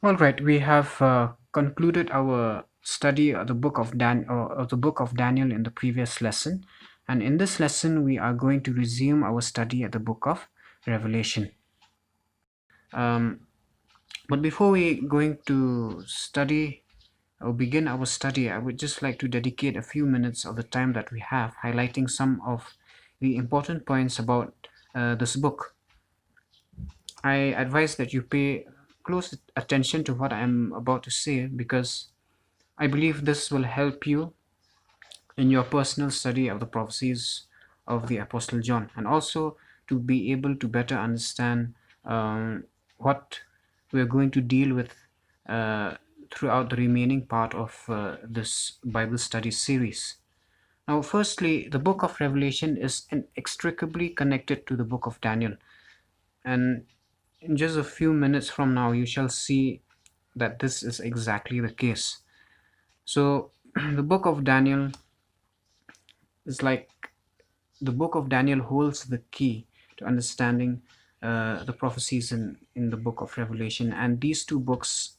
All right, we have concluded our study of the book of Daniel in the previous lesson, and in this lesson we are going to resume our study at the book of Revelation. Um, but before we going to study or begin our study, I would just like to dedicate a few minutes of the time that we have highlighting some of the important points about this book. I advise that you pay close attention to what I'm about to say because I believe this will help you in your personal study of the prophecies of the Apostle John, and also to be able to better understand what we're going to deal with uh, throughout the remaining part of this Bible study series. Now, firstly, the book of Revelation is inextricably connected to the book of Daniel, and in just a few minutes from now, you shall see that this is exactly the case. So, the book of Daniel is like the book of Daniel holds the key to understanding the prophecies in the book of Revelation, and these two books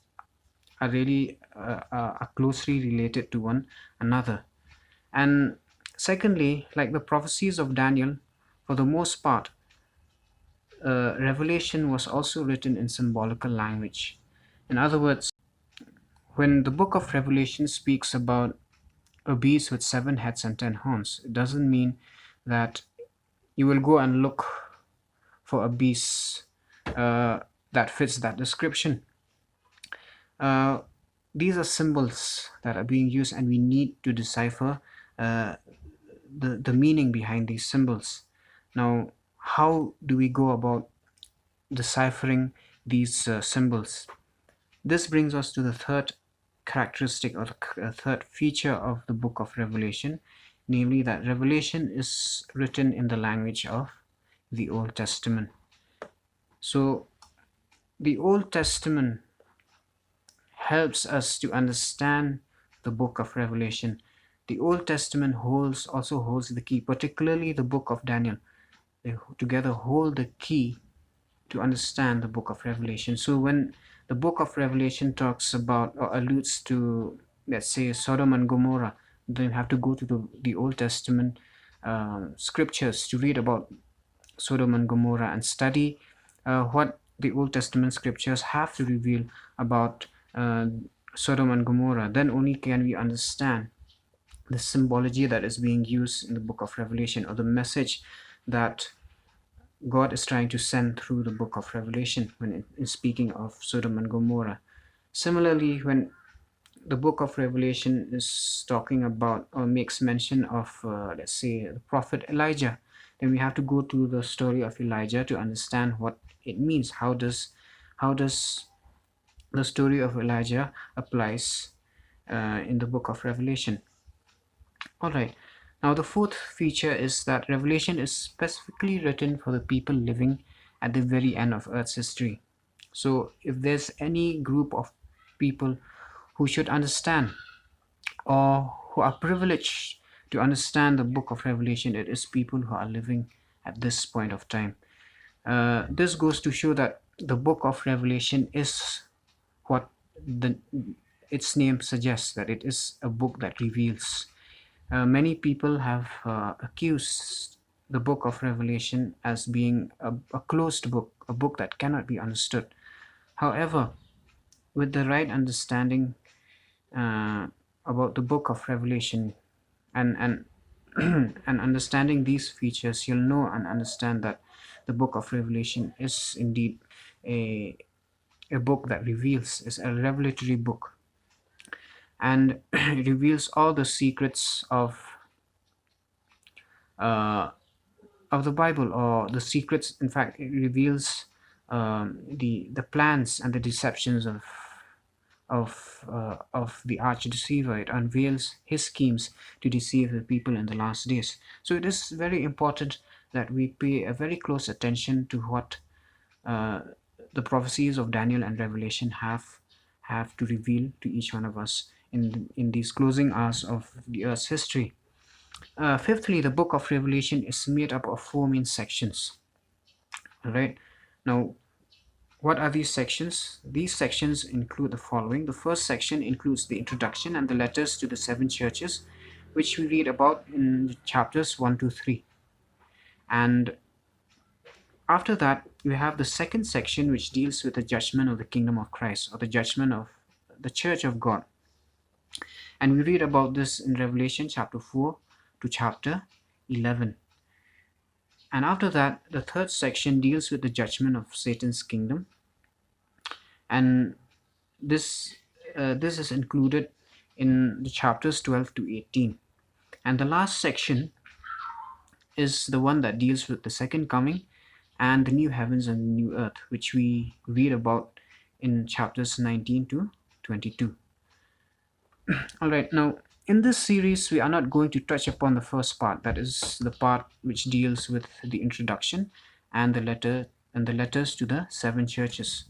are really are closely related to one another. And secondly, like the prophecies of Daniel, for the most part, Revelation was also written in symbolical language. In other words, when the book of Revelation speaks about a beast with seven heads and 10 horns, it doesn't mean that you will go and look for a beast uh, that fits that description. Uh, these are symbols that are being used, and we need to decipher uh, the meaning behind these symbols. Now, how do we go about deciphering these symbols? This brings us to the third characteristic or the third feature of the book of Revelation, namely that Revelation is written in the language of the Old Testament. So, the Old Testament helps us to understand the book of Revelation. The Old Testament also holds the key, particularly the book of Daniel. They together hold the key to understand the book of Revelation. So when the book of Revelation talks about or alludes to, let's say, Sodom and Gomorrah, then you have to go to the Old Testament scriptures to read about Sodom and Gomorrah and study what the Old Testament scriptures have to reveal about uh, Sodom and Gomorrah. Then only can we understand the symbology that is being used in the book of Revelation, or the message that God is trying to send through the book of Revelation when in speaking of Sodom and Gomorrah. Similarly, when the book of Revelation is talking about or makes mention of, let's say, the prophet Elijah, then we have to go to the story of Elijah to understand what it means. How does the story of Elijah applies in the book of Revelation? All right. Now, the fourth feature is that Revelation is specifically written for the people living at the very end of Earth's history. So, if there's any group of people who should understand or who are privileged to understand the book of Revelation, it is people who are living at this point of time. This goes to show that the book of Revelation is what its name suggests, that it is a book that reveals. Many people have accused the book of Revelation as being a closed book, a book that cannot be understood. However, with the right understanding uh, about the book of Revelation and and understanding these features, you'll know and understand that the book of Revelation is indeed a a book that reveals, is a revelatory book, and it reveals all the secrets uh, of the Bible, or the secrets. In fact, it reveals the plans and the deceptions of the arch deceiver. It unveils his schemes to deceive the people in the last days. So it is very important that we pay a very close attention to what uh, the prophecies of Daniel and Revelation have to reveal to each one of us in these closing hours of the earth's history. Fifthly, the book of Revelation is made up of four main sections. All right. Now, What are these sections? These sections include the following. The first section includes the introduction and the letters to the seven churches, which we read about in chapters 1 to 3. And after that, we have the second section, which deals with the judgment of the kingdom of Christ, or the judgment of the church of God. And we read about this in Revelation chapter 4 to chapter 11. And after that, the third section deals with the judgment of Satan's kingdom. And this this is included in the chapters 12 to 18. And the last section is the one that deals with the second coming and the new heavens and the new earth, which we read about in chapters 19 to 22. All right, now in this series, we are not going to touch upon the first part, that is the part which deals with the introduction and the letters to the seven churches.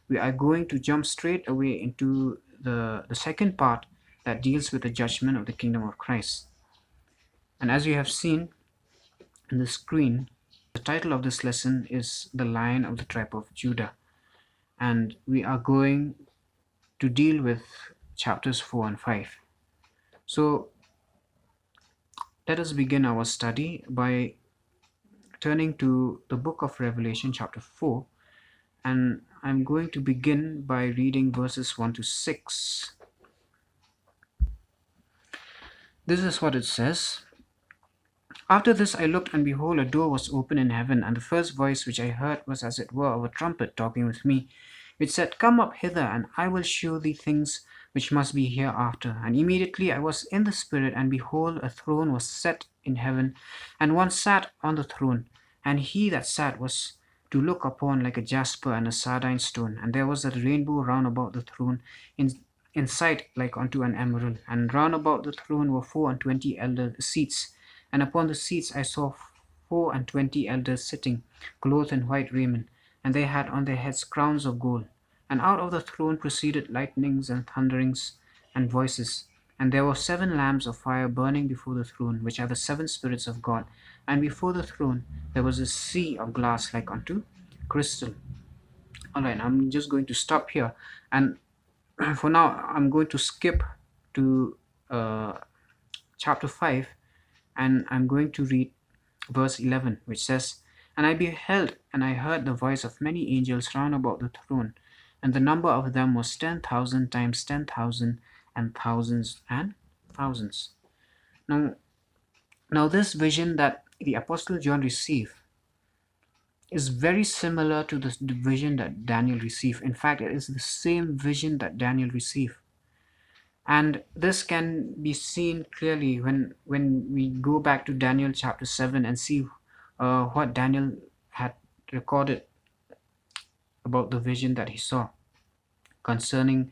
We are going to jump straight away into the second part that deals with the judgment of the kingdom of Christ. And as you have seen on the screen, the title of this lesson is The Lion of the Tribe of Judah. And we are going to deal with chapters 4 and 5. So let us begin our study by turning to the book of Revelation, chapter 4. And I'm going to begin by reading verses 1 to 6. This is what it says. After this I looked, and behold, a door was open in heaven, and the first voice which I heard was as it were of a trumpet talking with me, which said, Come up hither, and I will show thee things which must be hereafter. And immediately I was in the Spirit, and behold, a throne was set in heaven, and one sat on the throne. And he that sat was to look upon like a jasper and a sardine stone. And there was a rainbow round about the throne, in sight like unto an emerald. And round about the throne were 24 elder seats. And upon the seats I saw 24 elders sitting, clothed in white raiment, and they had on their heads crowns of gold. And out of the throne proceeded lightnings and thunderings and voices. And there were 7 lamps of fire burning before the throne, which are the 7 spirits of God. And before the throne there was a sea of glass like unto crystal. Alright, I'm just going to stop here. And for now, I'm going to skip to chapter 5. And I'm going to read verse 11, which says, And I beheld, and I heard the voice of many angels round about the throne, and the number of them was 10,000 times 10,000, and thousands and thousands. Now this vision that the Apostle John received is very similar to the vision that Daniel received. In fact, it is the same vision that Daniel received. And this can be seen clearly when we go back to Daniel chapter 7 and see what Daniel had recorded about the vision that he saw concerning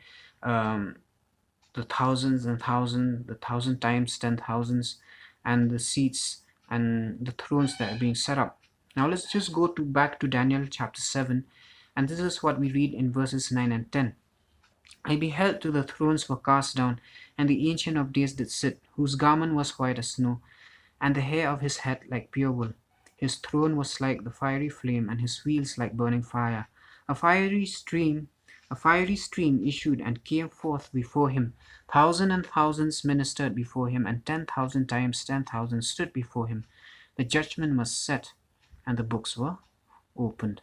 the thousands and thousands, the 1,000 times 10,000s, and the seats and the thrones that are being set up. Now let's just go back to Daniel chapter 7, and this is what we read in verses 9 and 10. I beheld till the thrones were cast down, and the Ancient of Days did sit, whose garment was white as snow, and the hair of his head like pure wool. His throne was like the fiery flame, and his wheels like burning fire. A fiery stream issued and came forth before him. 1,000 and thousands ministered before him, and 10,000 times 10,000 stood before him. The judgment was set, and the books were opened.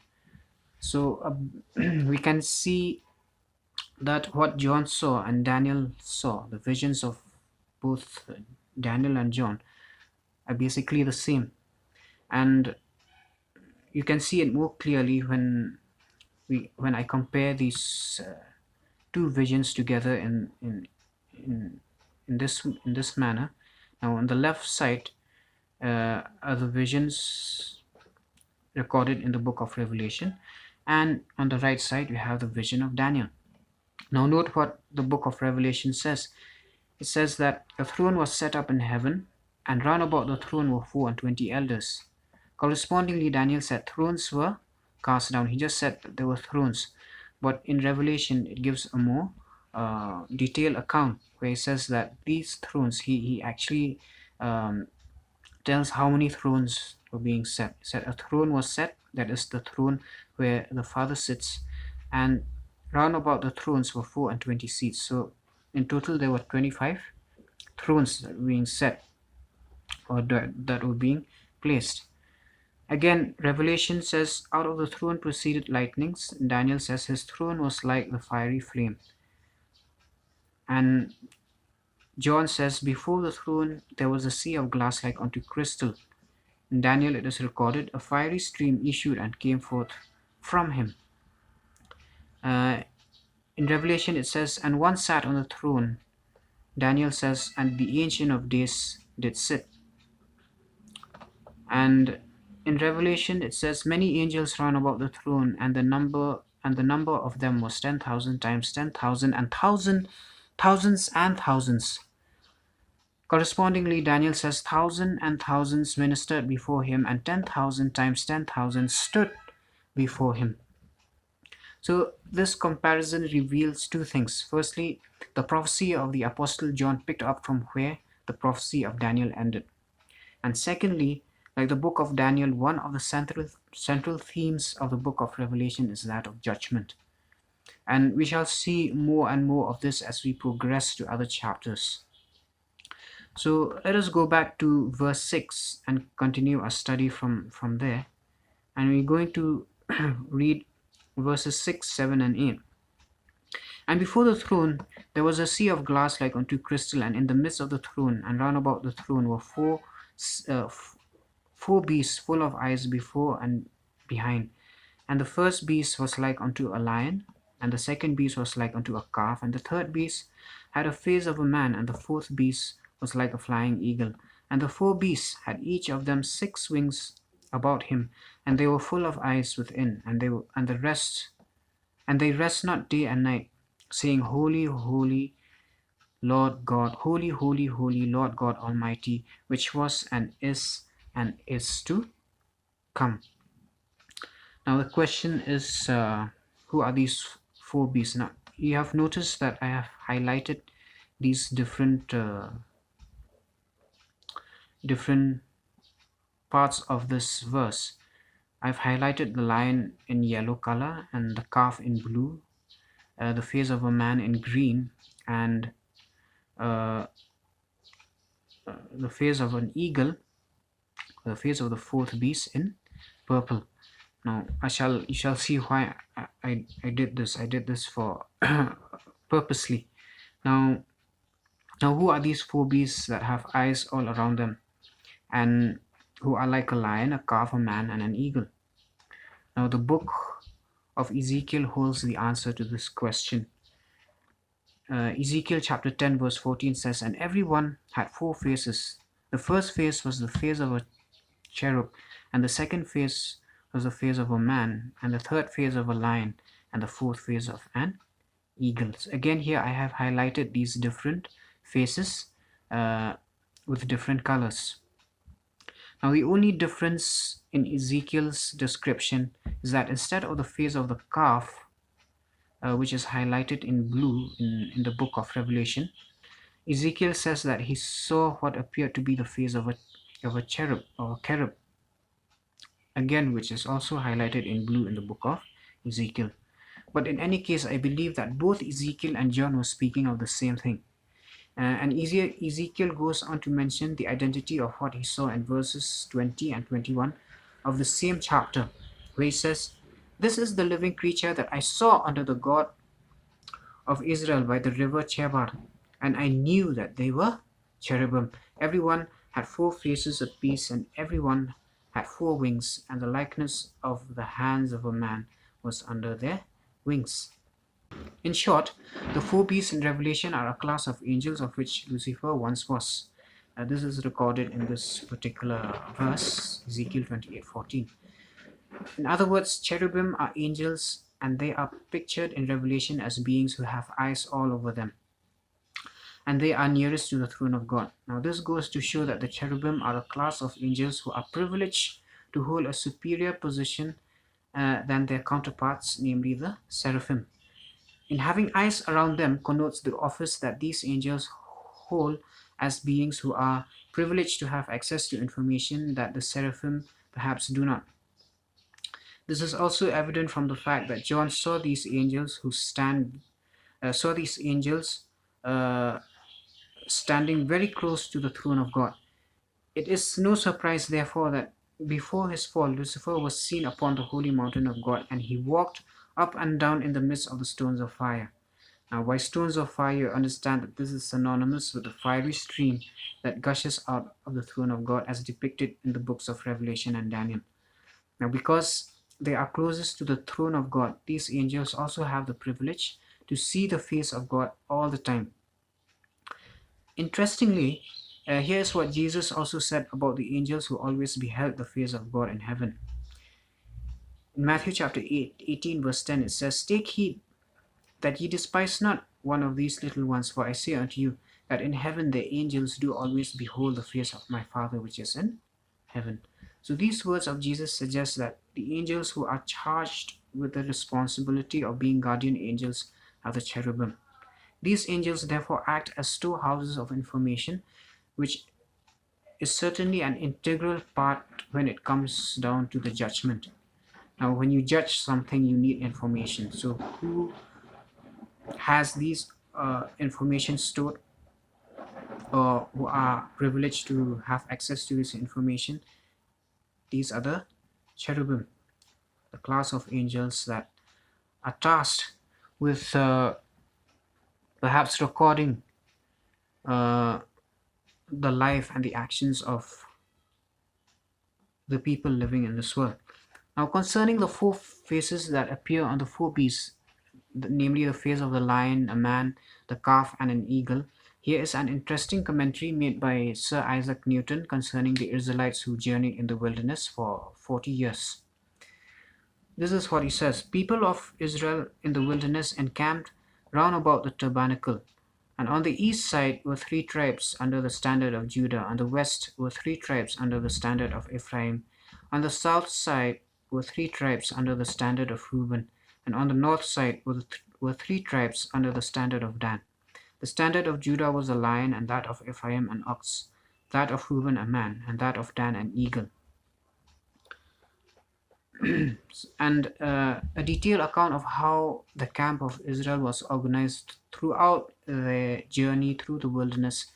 So we can see that what John saw and Daniel saw, the visions of both Daniel and John, are basically the same. And you can see it more clearly when I compare these two visions together in this manner. Now on the left side are the visions recorded in the book of Revelation, and on the right side we have the vision of Daniel. Now note what the book of Revelation says. It says that a throne was set up in heaven, and round about the throne were 24 elders. Correspondingly, Daniel said thrones were cast down. He just said that there were thrones. But in Revelation, it gives a more detailed account where he says that these thrones, he actually tells how many thrones were being set. He said a throne was set, that is the throne where the Father sits, And round about the thrones were 4 and 20 seats. So in total there were 25 thrones that were being set, or that were being placed. Again, Revelation says, out of the throne proceeded lightnings. Daniel says his throne was like the fiery flame. And John says, before the throne there was a sea of glass like unto crystal. In Daniel it is recorded, a fiery stream issued and came forth from him. Uh, in Revelation it says, and one sat on the throne. Daniel says, and the Ancient of Days did sit. And in Revelation it says, many angels round about the throne, and the number of them was 10,000 times 10,000, and thousands and thousands. Correspondingly, Daniel says, thousands and thousands ministered before him, and 10,000 times 10,000 stood before him. So this comparison reveals two things. Firstly, the prophecy of the Apostle John picked up from where the prophecy of Daniel ended. And secondly, like the book of Daniel, one of the central themes of the book of Revelation is that of judgment. And we shall see more and more of this as we progress to other chapters. So let us go back to verse 6 and continue our study from there. And we're going to read verses 6, 7, and 8. And before the throne there was a sea of glass like unto crystal, and in the midst of the throne and round about the throne were four beasts full of eyes before and behind. And the first beast was like unto a lion, and the second beast was like unto a calf, and the third beast had a face of a man, and the fourth beast was like a flying eagle. And the four beasts had each of them 6 wings about him, and they were full of eyes within, and they rest not day and night, saying, Holy, holy, Lord God, holy, holy, holy, Lord God Almighty, which was and is to come. Now the question is, who are these 4 beasts? Now you have noticed that I have highlighted these different parts of this verse. I've highlighted the lion in yellow color, and the calf in blue, the face of a man in green, and uh, the face of an eagle, the face of the fourth beast in purple. Now you shall see why I did this. I did this for purposely. Now who are these 4 beasts that have eyes all around them, and who are like a lion, a calf, a man, and an eagle? Now the book of Ezekiel holds the answer to this question. Ezekiel chapter 10 verse 14 says, and everyone had 4 faces. The first face was the face of a cherub, and the second face was the face of a man, and the third face of a lion, and the fourth face of an eagle. So again, here I have highlighted these different faces with different colors. Now the only difference in Ezekiel's description is that instead of the face of the calf, which is highlighted in blue in the book of Revelation, Ezekiel says that he saw what appeared to be the face of a cherub or a cherub, again, which is also highlighted in blue in the book of Ezekiel. But in any case, I believe that both Ezekiel and John were speaking of the same thing. And Ezekiel goes on to mention the identity of what he saw in verses 20 and 21 of the same chapter, where he says, this is the living creature that I saw under the God of Israel by the river Chebar, and I knew that they were cherubim. Everyone had 4 faces apiece, and everyone had 4 wings, and the likeness of the hands of a man was under their wings. In short, the 4 beasts in Revelation are a class of angels of which Lucifer once was. This is recorded in this particular verse, Ezekiel 28:14. In other words, cherubim are angels, and they are pictured in Revelation as beings who have eyes all over them, and they are nearest to the throne of God. Now this goes to show that the cherubim are a class of angels who are privileged to hold a superior position than their counterparts, namely the seraphim. In having eyes around them connotes the office that these angels hold as beings who are privileged to have access to information that the seraphim perhaps do not. This is also evident from the fact that John saw these angels uh, standing very close to the throne of God. It is no surprise, therefore, that before his fall, Lucifer was seen upon the holy mountain of God, and he walked up and down in the midst of the stones of fire. Now, by stones of fire, understand that this is synonymous with the fiery stream that gushes out of the throne of God as depicted in the books of Revelation and Daniel. Now, because they are closest to the throne of God, these angels also have the privilege to see the face of God all the time. Interestingly, here's what Jesus also said about the angels who always beheld the face of God in heaven. In Matthew chapter 18, verse 10, it says, "Take heed that ye despise not one of these little ones, for I say unto you, that in heaven the angels do always behold the face of my Father which is in heaven." So these words of Jesus suggest that the angels who are charged with the responsibility of being guardian angels are the cherubim. These angels therefore act as storehouses of information, which is certainly an integral part when it comes down to the judgment. Now, when you judge something, you need information. So who has these information stored, or who are privileged to have access to this information? These are the cherubim, the class of angels that are tasked with perhaps recording uh, the life and the actions of the people living in this world. Now, concerning the four faces that appear on the four beasts, namely the face of the lion, a man, the calf, and an eagle, here is an interesting commentary made by Sir Isaac Newton concerning the Israelites who journeyed in the wilderness for 40 years. This is what he says: "People of Israel in the wilderness encamped round about the tabernacle, and on the east side were 3 tribes under the standard of Judah, on the west were 3 tribes under the standard of Ephraim, on the south side were 3 tribes under the standard of Reuben, and on the north side were 3 tribes under the standard of Dan. The standard of Judah was a lion, and that of Ephraim an ox, that of Reuben a man, and that of Dan an eagle." And a detailed account of how the camp of Israel was organized throughout their journey through the wilderness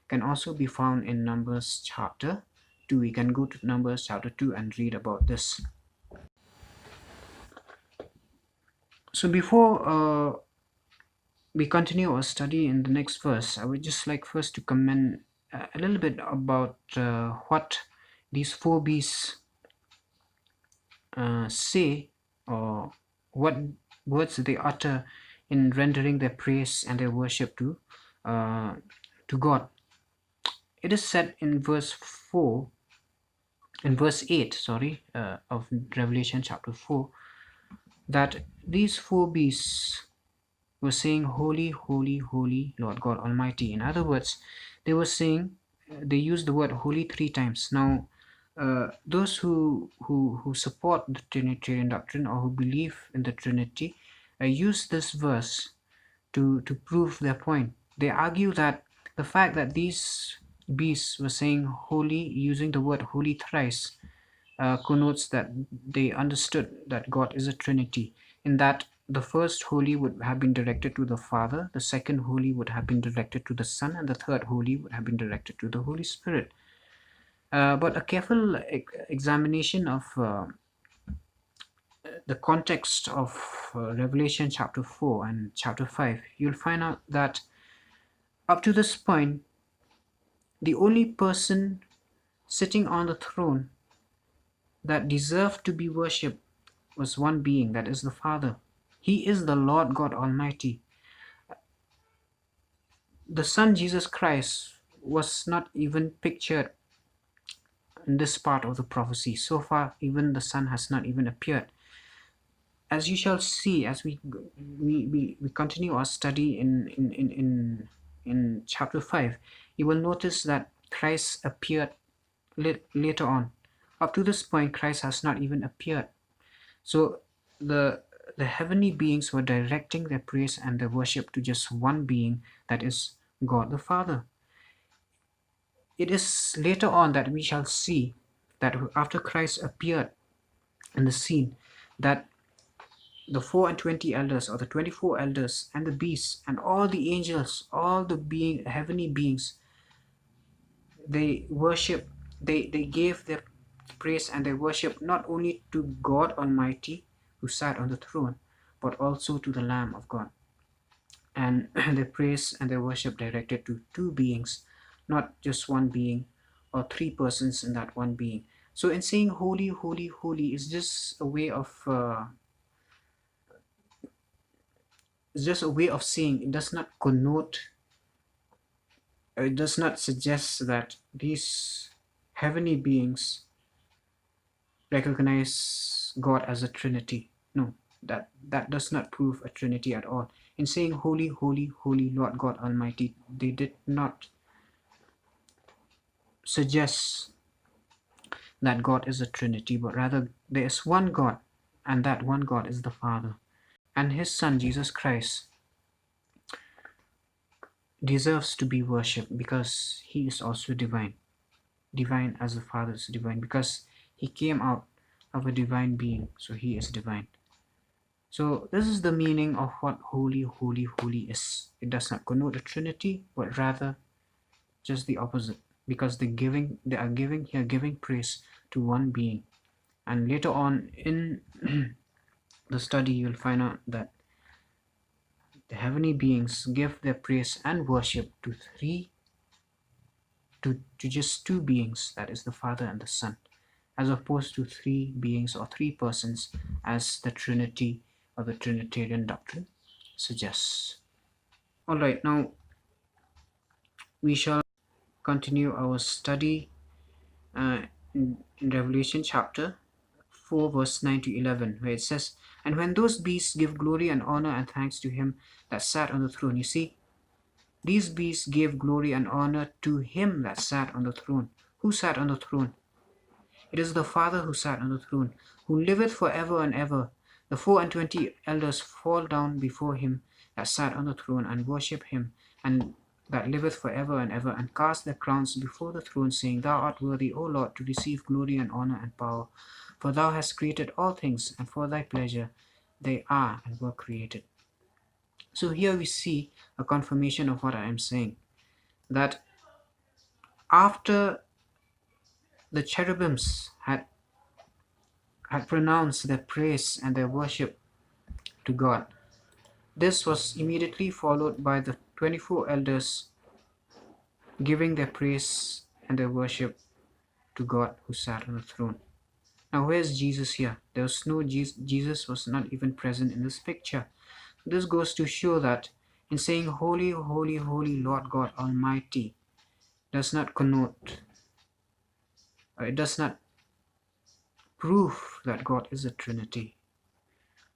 can also be found in Numbers chapter 2. We can go to Numbers chapter 2 and read about this. So before we continue our study in the next verse, I would just like first to comment a little bit about what these 4 beasts say, or what words they utter in rendering their praise and their worship to God. It is said in verse 8, of Revelation chapter 4, that these 4 beasts were saying, "Holy, holy, holy, Lord God Almighty." In other words, they were saying, they used the word holy 3 times. Now, those who support the Trinitarian doctrine, or who believe in the Trinity, use this verse to prove their point. They argue that the fact that these beasts were saying holy, using the word holy thrice, connotes that they understood that God is a Trinity, in that the first holy would have been directed to the Father, the second holy would have been directed to the Son, and the third holy would have been directed to the Holy Spirit. But a careful examination of the context of Revelation chapter 4 and chapter 5, you'll find out that up to this point, the only person sitting on the throne that deserved to be worshipped was one being, that is the Father. He is the Lord God Almighty. The Son, Jesus Christ, was not even pictured in this part of the prophecy. So far, even the Son has not even appeared. As you shall see, as we continue our study in chapter 5, you will notice that Christ appeared later on. Up to this point, Christ has not even appeared. So the heavenly beings were directing their praise and their worship to just one being, that is God the Father. It is later on that we shall see that after Christ appeared in the scene, that the 24 elders, or the 24 elders, and the beasts, and all the angels, all the heavenly beings, they worship, they gave their praise and their worship not only to God Almighty who sat on the throne, but also to the Lamb of God. And their praise and their worship directed to two beings, not just one being or three persons in that one being. So in saying holy, holy, holy is just a way of saying. It does not connote, it does not suggest that these heavenly beings recognize God as a Trinity. No, that does not prove a Trinity at all. In saying holy, holy, holy Lord God Almighty, they did not suggest that God is a Trinity, but rather there is one God, and that one God is the Father. And his Son, Jesus Christ, deserves to be worshipped because he is also divine. Divine as the Father is divine, because he came out of a divine being, so he is divine. So this is the meaning of what holy, holy, holy is. It does not connote a Trinity, but rather just the opposite, because they are giving praise to one being. And later on in the study, you'll find out that the heavenly beings give their praise and worship to just two beings, that is the Father and the Son, as opposed to three beings or three persons as the Trinity or the Trinitarian doctrine suggests. All right, now we shall continue our study in Revelation chapter 4, verse 9 to 11, where it says, "And when those beasts give glory and honor and thanks to him that sat on the throne," you see, these beasts gave glory and honor to him that sat on the throne. Who sat on the throne? It is the Father who sat on the throne, who liveth for ever and ever. The 24 elders fall down before him that sat on the throne, and worship him, and that liveth for ever and ever, and cast their crowns before the throne, saying, Thou art worthy, O Lord, to receive glory and honor and power. For thou hast created all things, and for thy pleasure they are and were created. So here we see a confirmation of what I am saying, that after the cherubims had pronounced their praise and their worship to God, this was immediately followed by the 24 elders giving their praise and their worship to God who sat on the throne. Now, where's Jesus here? There was no Jesus was not even present in this picture. This goes to show that in saying holy, holy, holy Lord God Almighty does not connote, or it does not prove that God is a Trinity,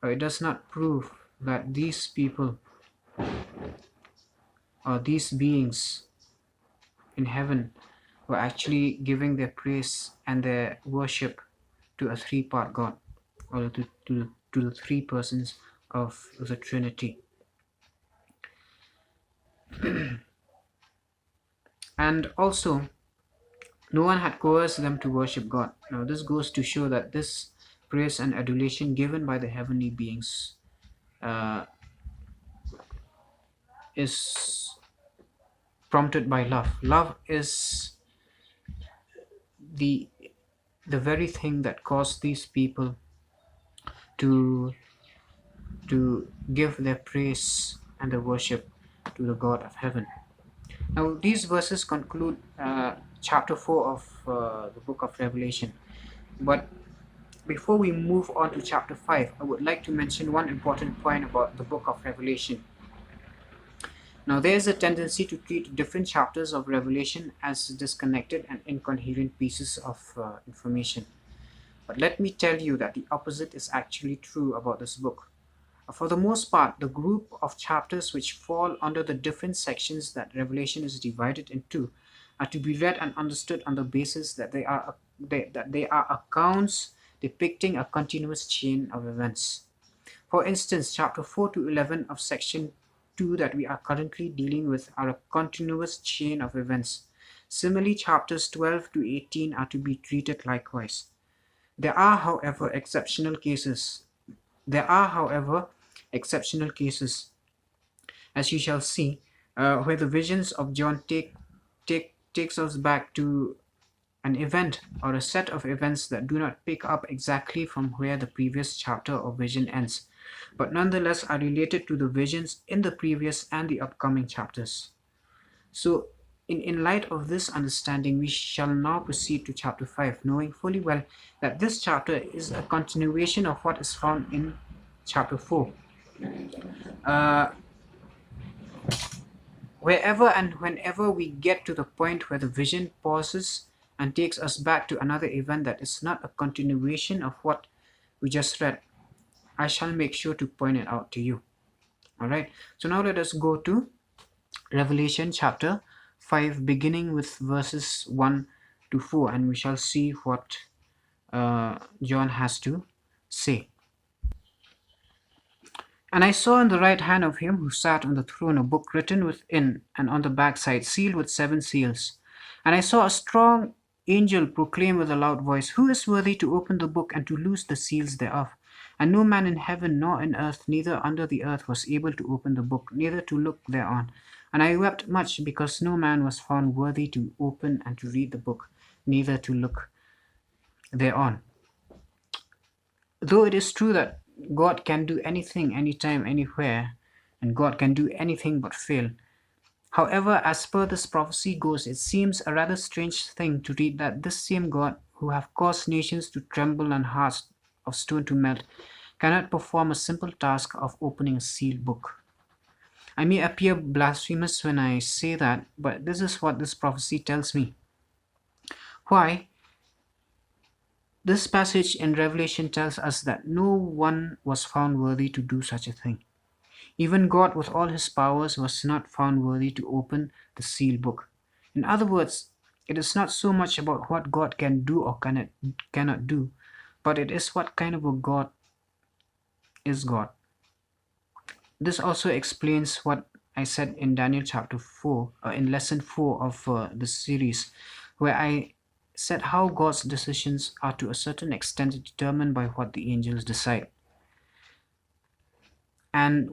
or it does not prove that these people or these beings in heaven were actually giving their praise and their worship to a three-part God, or to the three persons of the Trinity. And also, no one had coerced them to worship God. Now, this goes to show that this praise and adulation given by the heavenly beings is prompted by love. Love is the very thing that caused these people to give their praise and their worship to the God of heaven. Now, these verses conclude chapter 4 of the book of Revelation. But before we move on to chapter 5, I would like to mention one important point about the book of Revelation. Now, there is a tendency to treat different chapters of Revelation as disconnected and incoherent pieces of information. But let me tell you that the opposite is actually true about this book. For the most part, the group of chapters which fall under the different sections that Revelation is divided into are to be read and understood on the basis that they are accounts depicting a continuous chain of events. For instance, chapter 4 to 11 of section 2 that we are currently dealing with are a continuous chain of events. Similarly, chapters 12 to 18 are to be treated likewise. There are, however, exceptional cases There are, however, exceptional cases, as you shall see, where the visions of John takes us back to an event or a set of events that do not pick up exactly from where the previous chapter or vision ends, but nonetheless are related to the visions in the previous and the upcoming chapters. So, in light of this understanding, we shall now proceed to chapter 5, knowing fully well that this chapter is a continuation of what is found in chapter 4. Uh, Wherever and whenever we get to the point where the vision pauses and takes us back to another event that is not a continuation of what we just read, I shall make sure to point it out to you. Alright, so now let us go to Revelation chapter 5, beginning with verses 1 to 4, and we shall see what John has to say. And I saw in the right hand of him who sat on the throne a book written within and on the backside, sealed with 7 seals. And I saw a strong angel proclaim with a loud voice, Who is worthy to open the book and to loose the seals thereof? And no man in heaven nor in earth, neither under the earth, was able to open the book, neither to look thereon. And I wept much, because no man was found worthy to open and to read the book, neither to look thereon. Though it is true that God can do anything, anytime, anywhere, and God can do anything but fail. However, as per this prophecy goes, it seems a rather strange thing to read that this same God, who have caused nations to tremble and hearts of stone to melt, cannot perform a simple task of opening a sealed book. I may appear blasphemous when I say that, but this is what this prophecy tells me. Why? This passage in Revelation tells us that no one was found worthy to do such a thing. Even God, with all his powers, was not found worthy to open the sealed book. In other words, it is not so much about what God can do or cannot do, but it is what kind of a God is God. This also explains what I said in Daniel chapter 4, in lesson 4 of the series, where I said how God's decisions are to a certain extent determined by what the angels decide. And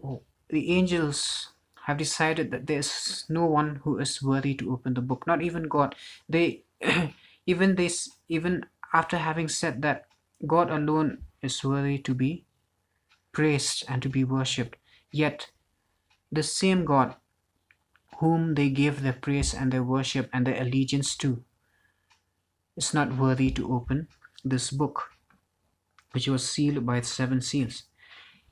the angels have decided that there is no one who is worthy to open the book, not even God. They even after having said that God alone is worthy to be praised and to be worshipped, yet the same God whom they gave their praise and their worship and their allegiance to is not worthy to open this book, which was sealed by 7 seals.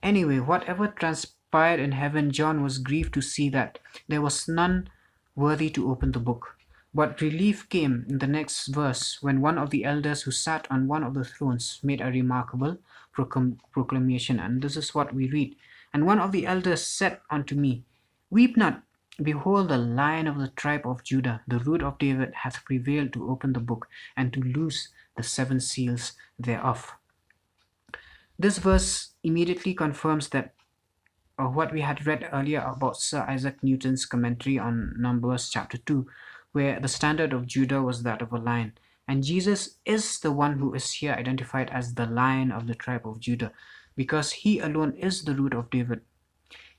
Anyway, whatever transpired in heaven, John was grieved to see that there was none worthy to open the book. But relief came in the next verse, when one of the elders who sat on one of the thrones made a remarkable proclamation. And this is what we read. And one of the elders said unto me, Weep not. Behold, the Lion of the tribe of Judah, the root of David, hath prevailed to open the book and to loose the 7 seals thereof. This verse immediately confirms that what we had read earlier about Sir Isaac Newton's commentary on Numbers chapter 2, where the standard of Judah was that of a lion. And Jesus is the one who is here identified as the Lion of the tribe of Judah, because he alone is the root of David.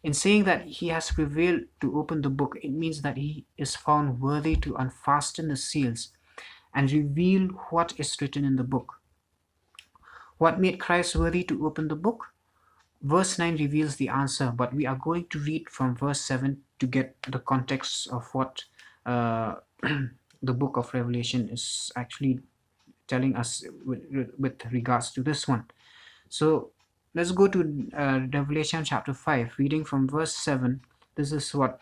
In saying that he has prevailed to open the book, it means that he is found worthy to unfasten the seals and reveal what is written in the book. What made Christ worthy to open the book? Verse 9 reveals the answer, but we are going to read from verse 7 to get the context of what the book of Revelation is actually telling us with regards to this one. So let's go to Revelation chapter 5, reading from verse 7. This is what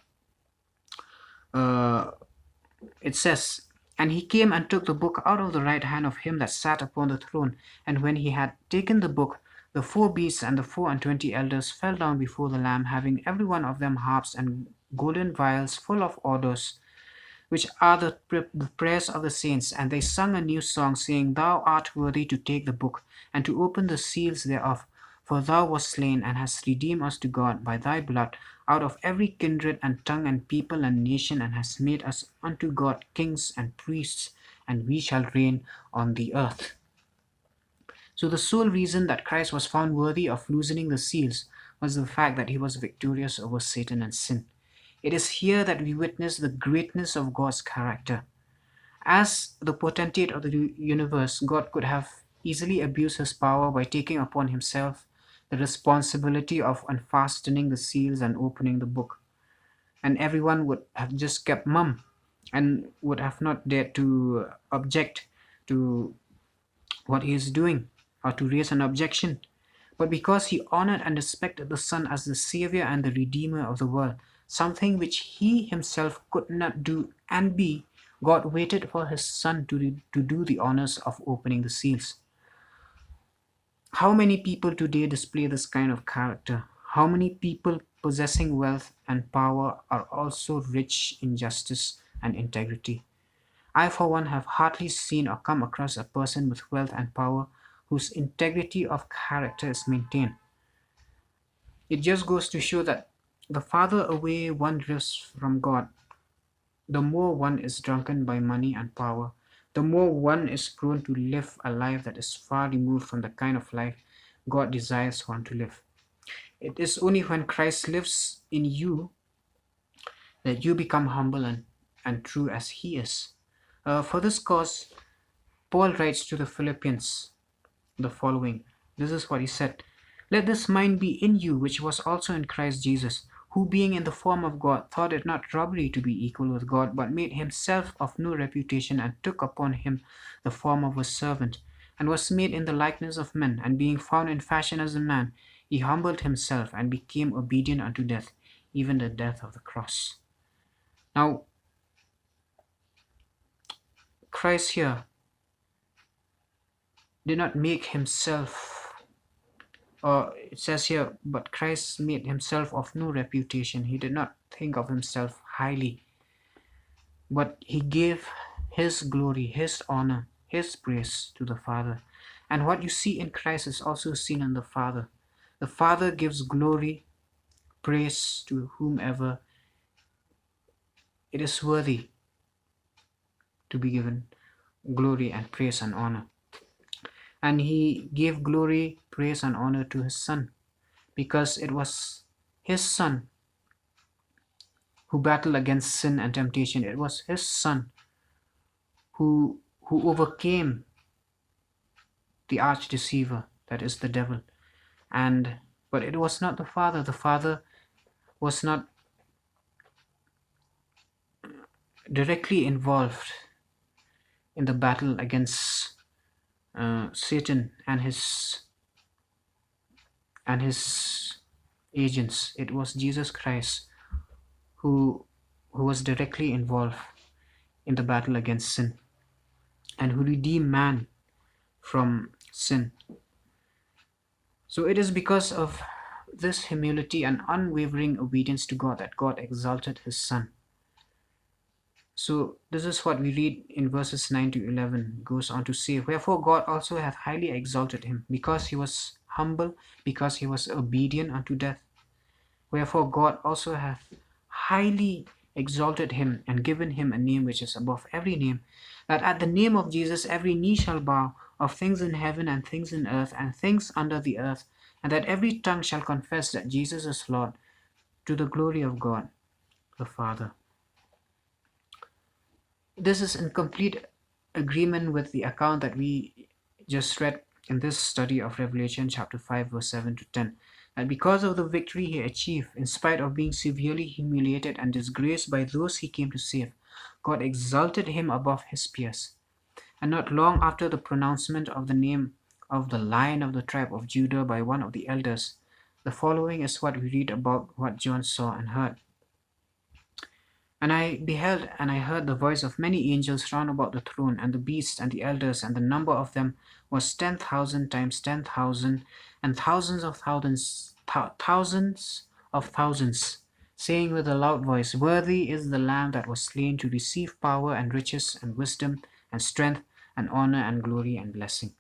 it says. And he came and took the book out of the right hand of him that sat upon the throne. And when he had taken the book, the 4 beasts and the 24 elders fell down before the Lamb, having every one of them harps and golden vials full of odors, which are the prayers of the saints. And they sung a new song, saying, Thou art worthy to take the book, and to open the seals thereof. For thou wast slain, and hast redeemed us to God by thy blood out of every kindred and tongue and people and nation, and hast made us unto God kings and priests, and we shall reign on the earth. So the sole reason that Christ was found worthy of loosening the seals was the fact that he was victorious over Satan and sin. It is here that we witness the greatness of God's character. As the potentate of the universe, God could have easily abused his power by taking upon himself the responsibility of unfastening the seals and opening the book. And everyone would have just kept mum and would have not dared to object to what he is doing or to raise an objection. But because he honored and respected the Son as the Savior and the Redeemer of the world, something which he himself could not do and be, God waited for his Son to do the honors of opening the seals. How many people today display this kind of character? How many people possessing wealth and power are also rich in justice and integrity? I, for one, have hardly seen or come across a person with wealth and power whose integrity of character is maintained. It just goes to show that the farther away one drifts from God, the more one is drunken by money and power, the more one is prone to live a life that is far removed from the kind of life God desires one to live. It is only when Christ lives in you that you become humble and true as He is. For this cause, Paul writes to the Philippians the following. This is what he said: "Let this mind be in you, which was also in Christ Jesus, who being in the form of God, thought it not robbery to be equal with God, but made himself of no reputation, and took upon him the form of a servant, and was made in the likeness of men. And being found in fashion as a man, he humbled himself, and became obedient unto death, even the death of the cross." Now, Christ here did not make himself, or it says here, but Christ made himself of no reputation. He did not think of himself highly, but he gave his glory, his honor, his praise to the Father. And what you see in Christ is also seen in the Father. The Father gives glory, praise to whomever it is worthy to be given glory and praise and honor. And he gave glory, praise, and honor to his Son, because it was his Son who battled against sin and temptation. It was his Son who overcame the arch deceiver, that is the devil. But it was not the Father. The Father was not directly involved in the battle against Satan and his agents. It was Jesus Christ who was directly involved in the battle against sin and who redeemed man from sin. So it is because of this humility and unwavering obedience to God that God exalted his Son. So this is what we read in verses 9 to 11. It goes on to say, "Wherefore God also hath highly exalted him, because he was humble, because he was obedient unto death. Wherefore God also hath highly exalted him, and given him a name which is above every name, that at the name of Jesus every knee shall bow, of things in heaven and things in earth and things under the earth, and that every tongue shall confess that Jesus is Lord, to the glory of God the Father." This is in complete agreement with the account that we just read in this study of Revelation chapter 5 verse 7 to 10. And because of the victory he achieved, in spite of being severely humiliated and disgraced by those he came to save, God exalted him above his peers. And not long after the pronouncement of the name of the Lion of the tribe of Judah by one of the elders, the following is what we read about what John saw and heard. "And I beheld, and I heard the voice of many angels round about the throne, and the beasts, and the elders, and the number of them was 10,000 times 10,000, and thousands of thousands, thousands of thousands, saying with a loud voice, Worthy is the Lamb that was slain to receive power and riches and wisdom and strength and honor and glory and blessing."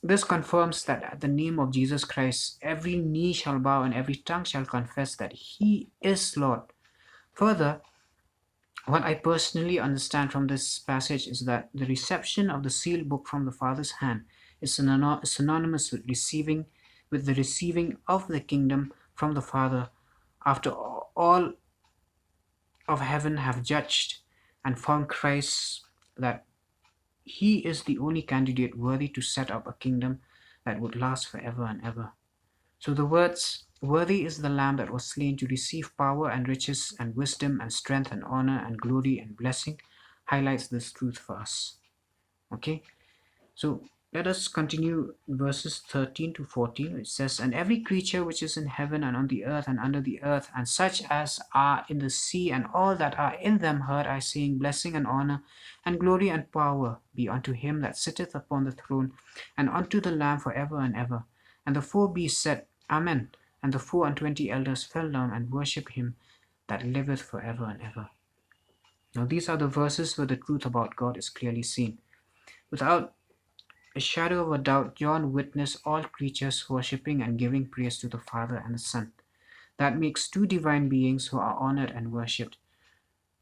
This confirms that at the name of Jesus Christ, every knee shall bow and every tongue shall confess that he is Lord. Further, what I personally understand from this passage is that the reception of the sealed book from the Father's hand is synonymous with the receiving of the kingdom from the Father after all of heaven have judged and found Christ that he is the only candidate worthy to set up a kingdom that would last forever and ever. So the words, "Worthy is the Lamb that was slain to receive power and riches and wisdom and strength and honor and glory and blessing," highlights this truth for us. Okay, so let us continue verses 13 to 14. It says, "And every creature which is in heaven and on the earth and under the earth, and such as are in the sea, and all that are in them, heard I saying, Blessing and honor and glory and power be unto him that sitteth upon the throne, and unto the Lamb forever and ever. And the four beasts said, Amen. And the 24 elders fell down and worshipped him that liveth forever and ever." Now these are the verses where the truth about God is clearly seen. Without a shadow of a doubt, John witnessed all creatures worshipping and giving praise to the Father and the Son. That makes two divine beings who are honored and worshipped.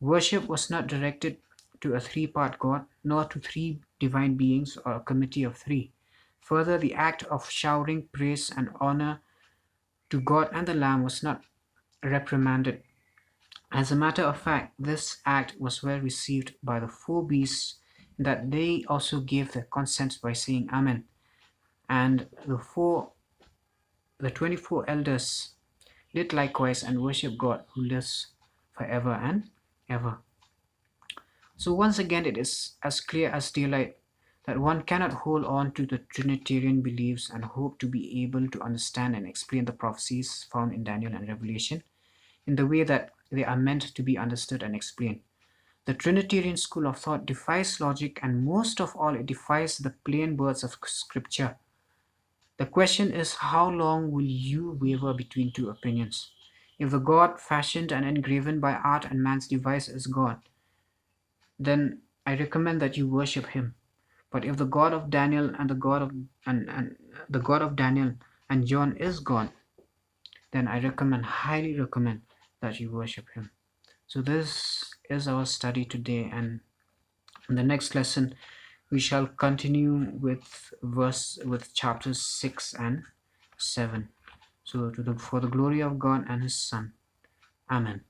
Worship was not directed to a three-part God, nor to three divine beings or a committee of three. Further, the act of showering praise and honor to God and the Lamb was not reprimanded. As a matter of fact, this act was well received by the four beasts, in that they also gave their consent by saying Amen. And the 24 elders did likewise and worship God who lives forever and ever. So once again, it is as clear as daylight that one cannot hold on to the Trinitarian beliefs and hope to be able to understand and explain the prophecies found in Daniel and Revelation in the way that they are meant to be understood and explained. The Trinitarian school of thought defies logic, and most of all, it defies the plain words of Scripture. The question is, how long will you waver between two opinions? If the God fashioned and engraven by art and man's device is God, then I recommend that you worship him. But if the God of Daniel and the God of Daniel and John is God, then I highly recommend that you worship him. So this is our study today, and in the next lesson we shall continue with chapters 6 and 7. So for the glory of God and his Son. Amen.